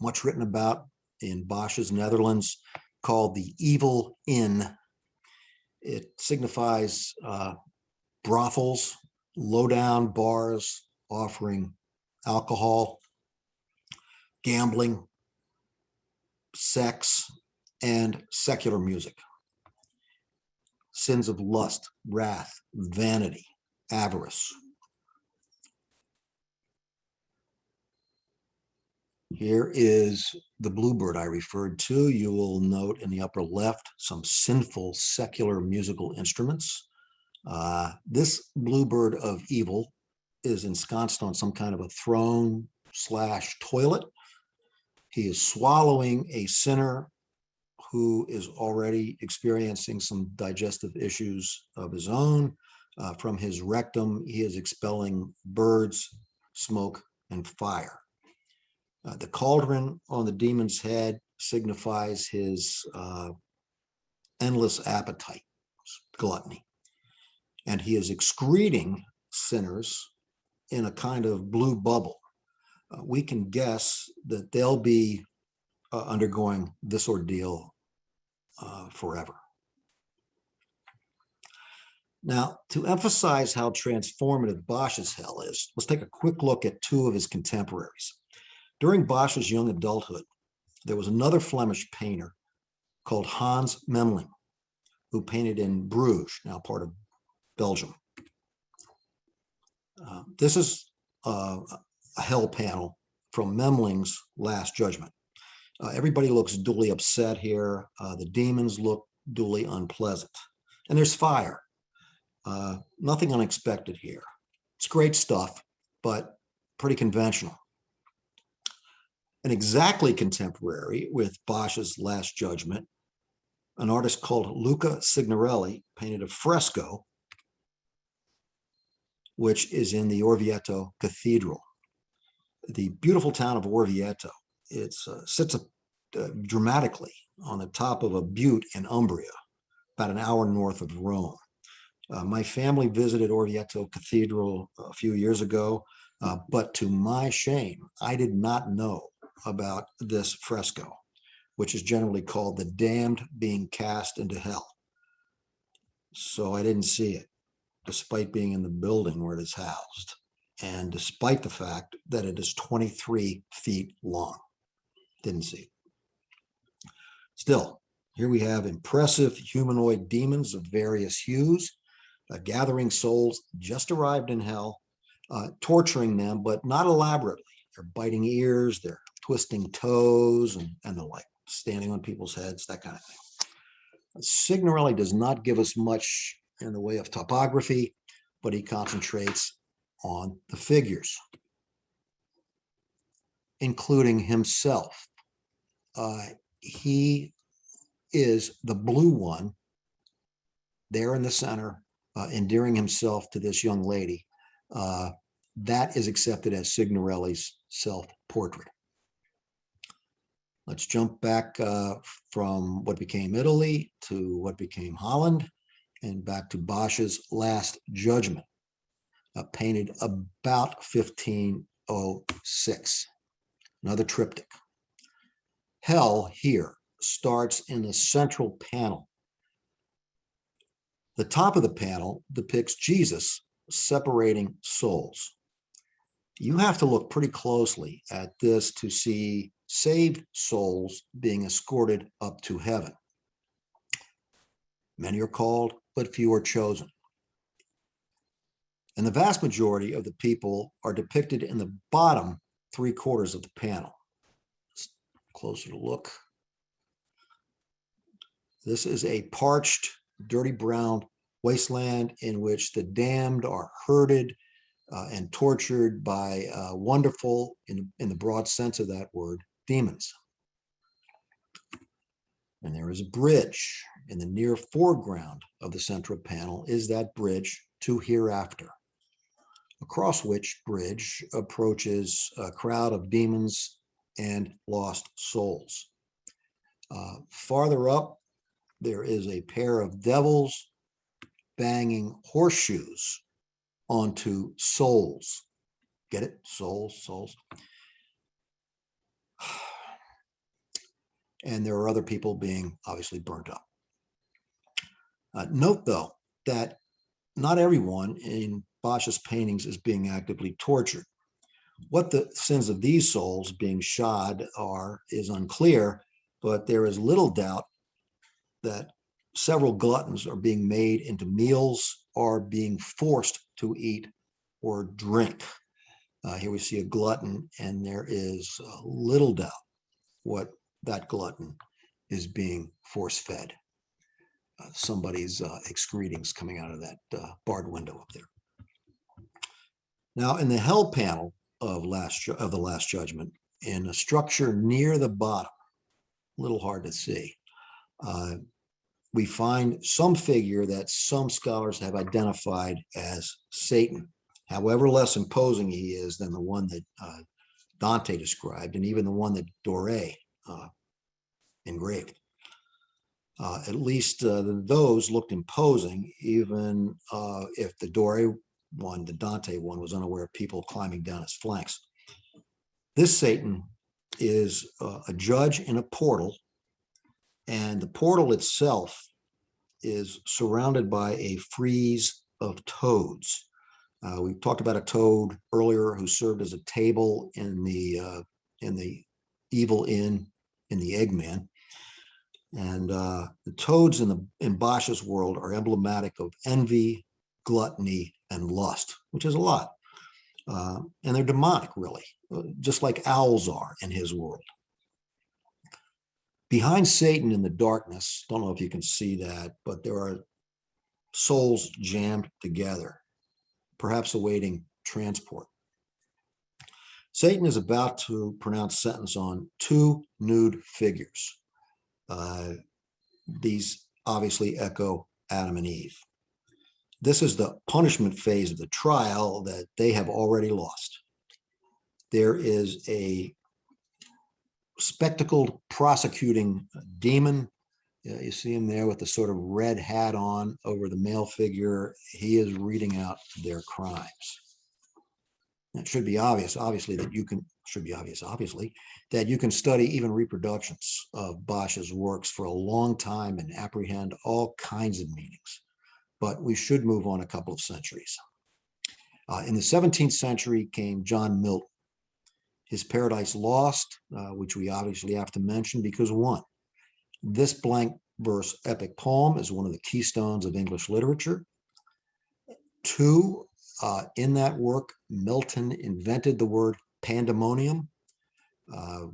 much written about in Bosch's Netherlands called the evil inn. It signifies brothels, low-down bars offering alcohol, gambling, sex, and secular music. Sins of lust, wrath, vanity, avarice. Here is the bluebird I referred to. You will note in the upper left some sinful secular musical instruments. This bluebird of evil is ensconced on some kind of a throne / toilet. He is swallowing a sinner who is already experiencing some digestive issues of his own. From his rectum, he is expelling birds, smoke, and fire. The cauldron on the demon's head signifies his endless appetite, gluttony. And he is excreting sinners in a kind of blue bubble. We can guess that they'll be undergoing this ordeal forever. Now, to emphasize how transformative Bosch's Hell is, let's take a quick look at two of his contemporaries. During Bosch's young adulthood, there was another Flemish painter called Hans Memling, who painted in Bruges, now part of Belgium. This is a hell panel from Memling's Last Judgment. Everybody looks duly upset here. The demons look duly unpleasant. And there's fire. Nothing unexpected here. It's great stuff, but pretty conventional. And exactly contemporary with Bosch's Last Judgment an artist called Luca Signorelli painted a fresco, which is in the Orvieto Cathedral. The beautiful town of Orvieto, it sits dramatically on the top of a butte in Umbria, about an hour north of Rome. My family visited Orvieto Cathedral a few years ago, but to my shame, I did not know about this fresco, which is generally called the damned being cast into hell. So I didn't see it, despite being in the building where it is housed, and despite the fact that it is 23 feet long. Didn't see it. Still, here we have impressive humanoid demons of various hues, gathering souls just arrived in hell, torturing them, but not elaborately. They're biting ears, they're twisting toes, and the like, standing on people's heads, that kind of thing. Signorelli does not give us much in the way of topography, but he concentrates on the figures, including himself. He is the blue one there in the center, endearing himself to this young lady. That is accepted as Signorelli's self-portrait. Let's jump back from what became Italy to what became Holland, and back to Bosch's Last Judgment, painted about 1506. Another triptych. Hell here starts in the central panel. The top of the panel depicts Jesus separating souls. You have to look pretty closely at this to see saved souls being escorted up to heaven. Many are called, but few are chosen. And the vast majority of the people are depicted in the bottom 3/4 of the panel. Closer to look. This is a parched, dirty brown wasteland in which the damned are herded and tortured by wonderful, in the broad sense of that word, demons. And there is a bridge in the near foreground of the central panel is that bridge to hereafter, across which bridge approaches a crowd of demons and lost souls. Farther up, there is a pair of devils banging horseshoes onto souls. Get it? Souls, souls. And there are other people being obviously burnt up. Note, though, that not everyone in Bosch's paintings is being actively tortured. What the sins of these souls being shod are is unclear, but there is little doubt that several gluttons are being made into meals or being forced to eat or drink. Here we see a glutton, and there is little doubt what that glutton is being force-fed. Somebody's excretings coming out of that barred window up there. Now, in the hell panel of the Last Judgment, in a structure near the bottom, a little hard to see, we find some figure that some scholars have identified as Satan. However less imposing he is than the one that Dante described, and even the one that Dore engraved. At least those looked imposing, even if the Dore one, the Dante one, was unaware of people climbing down his flanks. This Satan is a judge in a portal, and the portal itself is surrounded by a frieze of toads. We talked about a toad earlier who served as a table in the evil inn in the Eggman. And the toads in Bosch's world are emblematic of envy, gluttony, and lust, which is a lot. And they're demonic, really, just like owls are in his world. Behind Satan in the darkness, don't know if you can see that, but there are souls jammed together, perhaps awaiting transport. Satan is about to pronounce sentence on two nude figures. these obviously echo Adam and Eve. This is the punishment phase of the trial that they have already lost. There is a spectacled prosecuting demon. You see him there with the sort of red hat on over the male figure. He is reading out their crimes. It should be obvious, obviously, that you can study even reproductions of Bosch's works for a long time and apprehend all kinds of meanings. But we should move on a couple of centuries. In the 17th century came John Milton. His Paradise Lost, which we obviously have to mention because one, this blank verse epic poem is one of the keystones of English literature. Two, in that work, Milton invented the word pandemonium,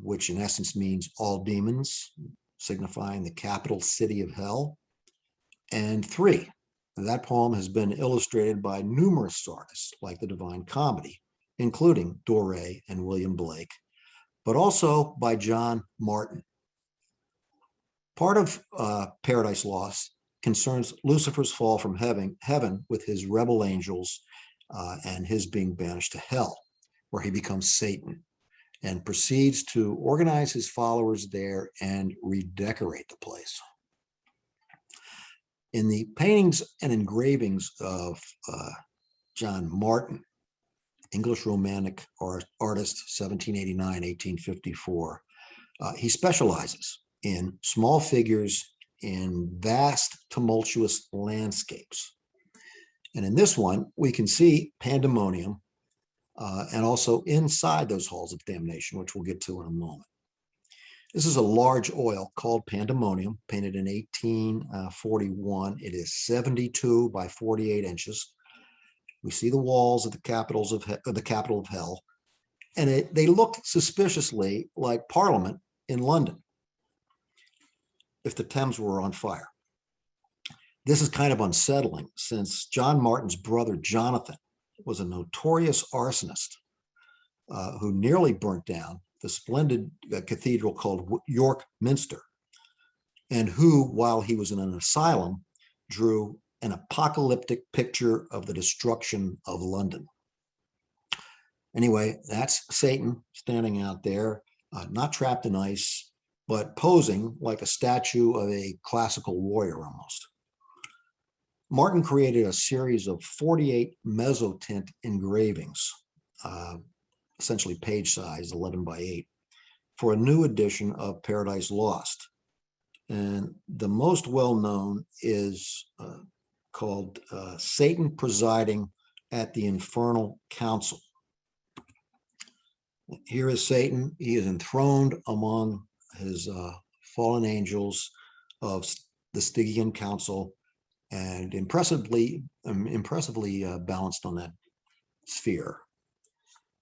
which in essence means all demons, signifying the capital city of hell. And three, that poem has been illustrated by numerous artists like the Divine Comedy, including Dore and William Blake, but also by John Martin. Part of Paradise Lost concerns Lucifer's fall from heaven with his rebel angels and his being banished to hell, where he becomes Satan and proceeds to organize his followers there and redecorate the place. In the paintings and engravings of John Martin, English Romantic artist, 1789-1854, he specializes in small figures in vast, tumultuous landscapes. And in this one, we can see pandemonium and also inside those halls of damnation, which we'll get to in a moment. This is a large oil called Pandemonium, painted in 1841. It is 72 by 48 inches. We see the walls of the capital of hell, and they look suspiciously like Parliament in London if the Thames were on fire. This is kind of unsettling since John Martin's brother Jonathan was a notorious arsonist who nearly burnt down the splendid cathedral called York Minster, and who, while he was in an asylum, drew an apocalyptic picture of the destruction of London. Anyway, that's Satan standing out there, not trapped in ice, but posing like a statue of a classical warrior almost. Martin created a series of 48 mezzotint engravings, essentially page size, 11 by 8, for a new edition of Paradise Lost. And the most well-known is called Satan Presiding at the Infernal Council. Here is Satan. He is enthroned among his fallen angels of the Stygian Council and impressively balanced on that sphere.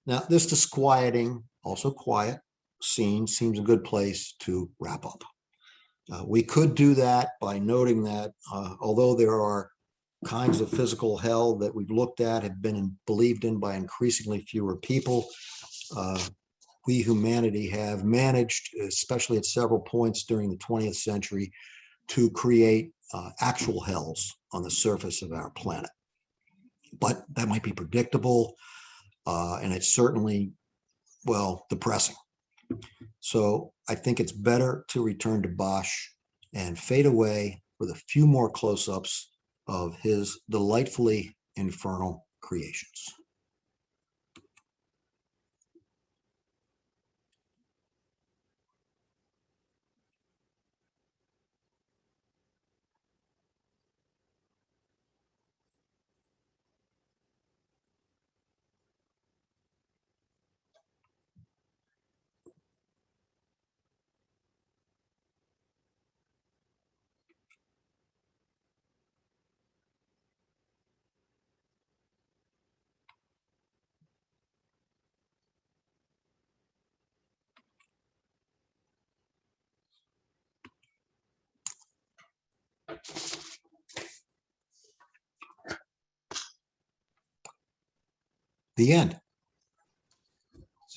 Now, this disquieting, also quiet scene seems a good place to wrap up. We could do that by noting that although there are kinds of physical hell that we've looked at have been believed in by increasingly fewer people, we humanity have managed, especially at several points during the 20th century, to create actual hells on the surface of our planet. But that might be predictable, and it's certainly, well, depressing. So I think it's better to return to Bosch and fade away with a few more close-ups of his delightfully infernal creations. The end.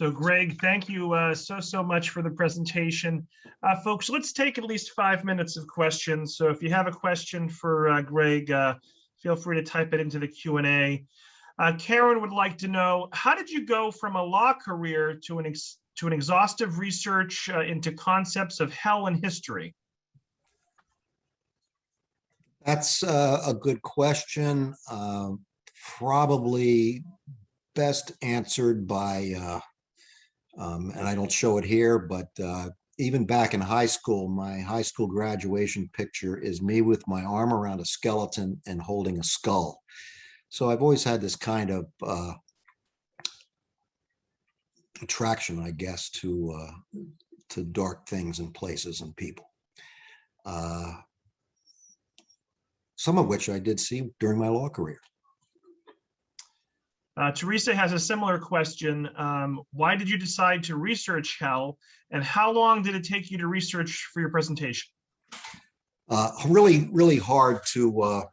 So Greg, thank you so much for the presentation. Folks, let's take at least 5 minutes of questions. So if you have a question for Greg, feel free to type it into the Q&A. Karen would like to know, how did you go from a law career to an exhaustive research into concepts of hell and history? That's a good question. Probably best answered by, and I don't show it here, but even back in high school, my high school graduation picture is me with my arm around a skeleton and holding a skull. So I've always had this kind of attraction, I guess, to dark things and places and people. Some of which I did see during my law career. Teresa has a similar question. Why did you decide to research hell, and how long did it take you to research for your presentation? Really hard to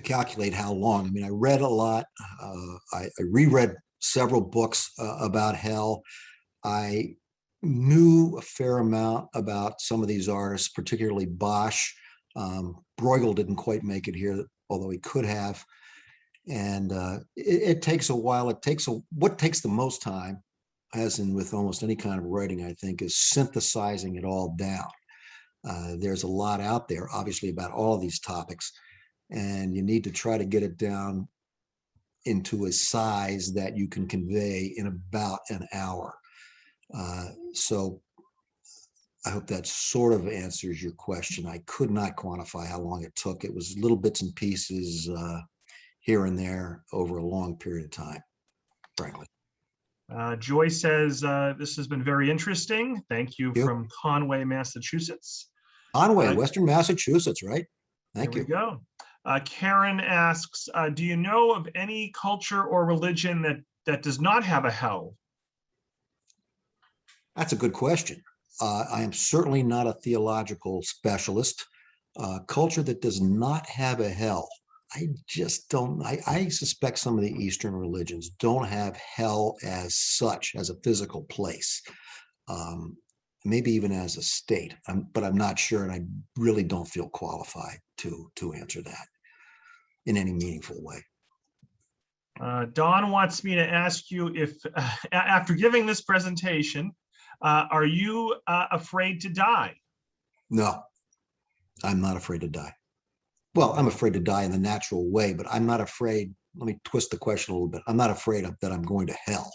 calculate how long. I mean, I read a lot. I reread several books about hell. I knew a fair amount about some of these artists, particularly Bosch. Bruegel didn't quite make it here, although he could have. And it takes a while. What takes the most time, as in with almost any kind of writing, I think, is synthesizing it all down. There's a lot out there, obviously, about all of these topics, and you need to try to get it down into a size that you can convey in about an hour. So I hope that sort of answers your question. I could not quantify how long it took. It was little bits and pieces here and there over a long period of time, frankly. Joy says, this has been very interesting. Thank you from Conway, Massachusetts. Conway, Western Massachusetts, right? Thank you. There we go. Karen asks, do you know of any culture or religion that does not have a hell? That's a good question. I am certainly not a theological specialist. Culture that does not have a hell, I just don't. I suspect some of the Eastern religions don't have hell as such, as a physical place, maybe even as a state. But I'm not sure, and I really don't feel qualified to answer that in any meaningful way. Don wants me to ask you if, after giving this presentation, are you afraid to die? No, I'm not afraid to die. Well, I'm afraid to die in the natural way, but I'm not afraid. Let me twist the question a little bit. I'm not afraid that I'm going to hell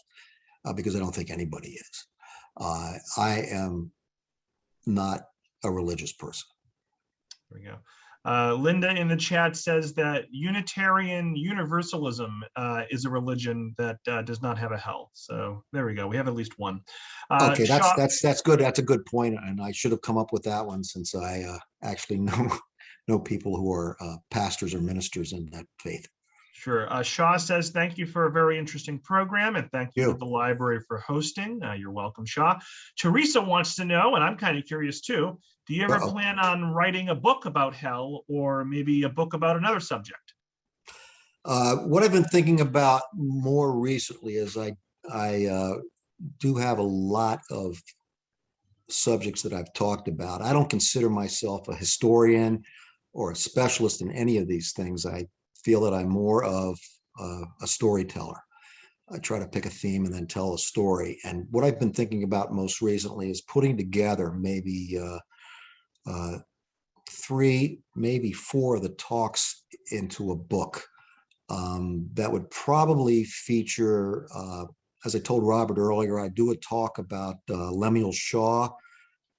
because I don't think anybody is. I am not a religious person. There we go. Linda in the chat says that Unitarian Universalism is a religion that does not have a hell. So there we go. We have at least one. Okay, that's good. That's a good point, and I should have come up with that one since I actually know people who are pastors or ministers in that faith. Sure. Shaw says, thank you for a very interesting program, and thank you to the library for hosting. You're welcome, Shaw. Teresa wants to know, and I'm kind of curious too, do you ever plan on writing a book about hell, or maybe a book about another subject? What I've been thinking about more recently is I do have a lot of subjects that I've talked about. I don't consider myself a historian or a specialist in any of these things. I feel that I'm more of a storyteller. I try to pick a theme and then tell a story. And what I've been thinking about most recently is putting together maybe 3, maybe 4 of the talks into a book that would probably feature, as I told Robert earlier, I do a talk about Lemuel Shaw,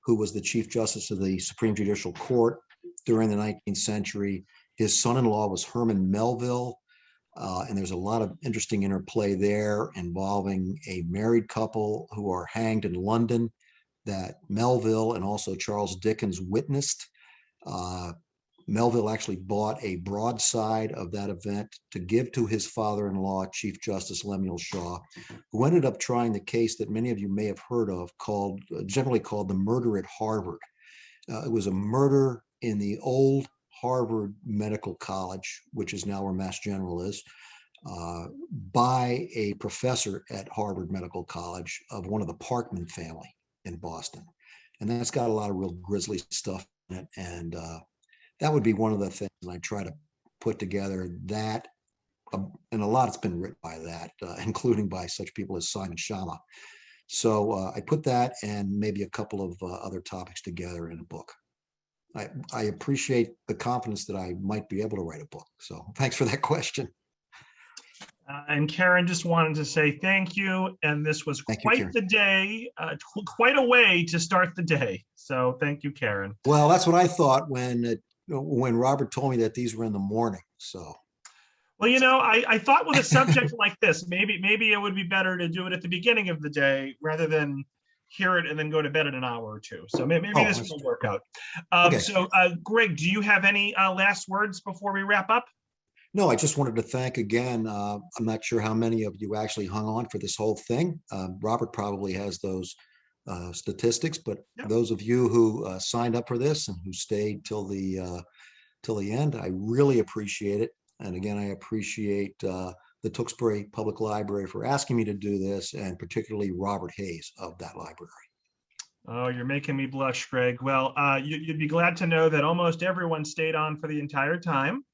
who was the Chief Justice of the Supreme Judicial Court during the 19th century. His son-in-law was Herman Melville, and there's a lot of interesting interplay there involving a married couple who are hanged in London that Melville and also Charles Dickens witnessed. Melville actually bought a broadside of that event to give to his father-in-law, Chief Justice Lemuel Shaw, who ended up trying the case that many of you may have heard of, generally called the murder at Harvard. It was a murder in the old Harvard Medical College, which is now where Mass General is. by a professor at Harvard Medical College of one of the Parkman family in Boston. And that's got a lot of real grisly stuff in it. And that would be one of the things I try to put together that, and a lot's been written by that, including by such people as Simon Schama. So I put that and maybe a couple of other topics together in a book. I appreciate the confidence that I might be able to write a book. So thanks for that question. And Karen just wanted to say thank you. And this was quite the day, quite a way to start the day. So thank you, Karen. Well, that's what I thought when Robert told me that these were in the morning. So. Well, you know, I thought with a subject like this, maybe it would be better to do it at the beginning of the day rather than hear it and then go to bed in an hour or two. So maybe this will work out. Okay. So, Greg, do you have any last words before we wrap up? No, I just wanted to thank again. I'm not sure how many of you actually hung on for this whole thing. Robert probably has those statistics, but those of you who signed up for this and who stayed till the end, I really appreciate it. And again, I appreciate the Tewksbury Public Library for asking me to do this, and particularly Robert Hayes of that library. Oh, you're making me blush, Greg. Well, you'd be glad to know that almost everyone stayed on for the entire time.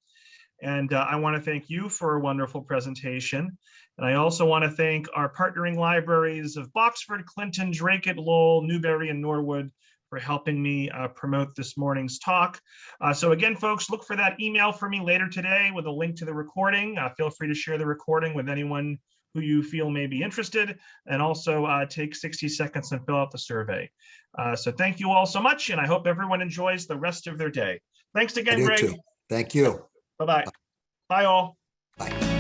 And I want to thank you for a wonderful presentation. And I also want to thank our partnering libraries of Boxford, Clinton, Drake, Lowell, Newbury, and Norwood for helping me promote this morning's talk. So again, folks, look for that email from me later today with a link to the recording. Feel free to share the recording with anyone who you feel may be interested, and also take 60 seconds and fill out the survey. So thank you all so much, and I hope everyone enjoys the rest of their day. Thanks again, Greg. Too. Thank you. Bye-bye. Bye, all. Bye.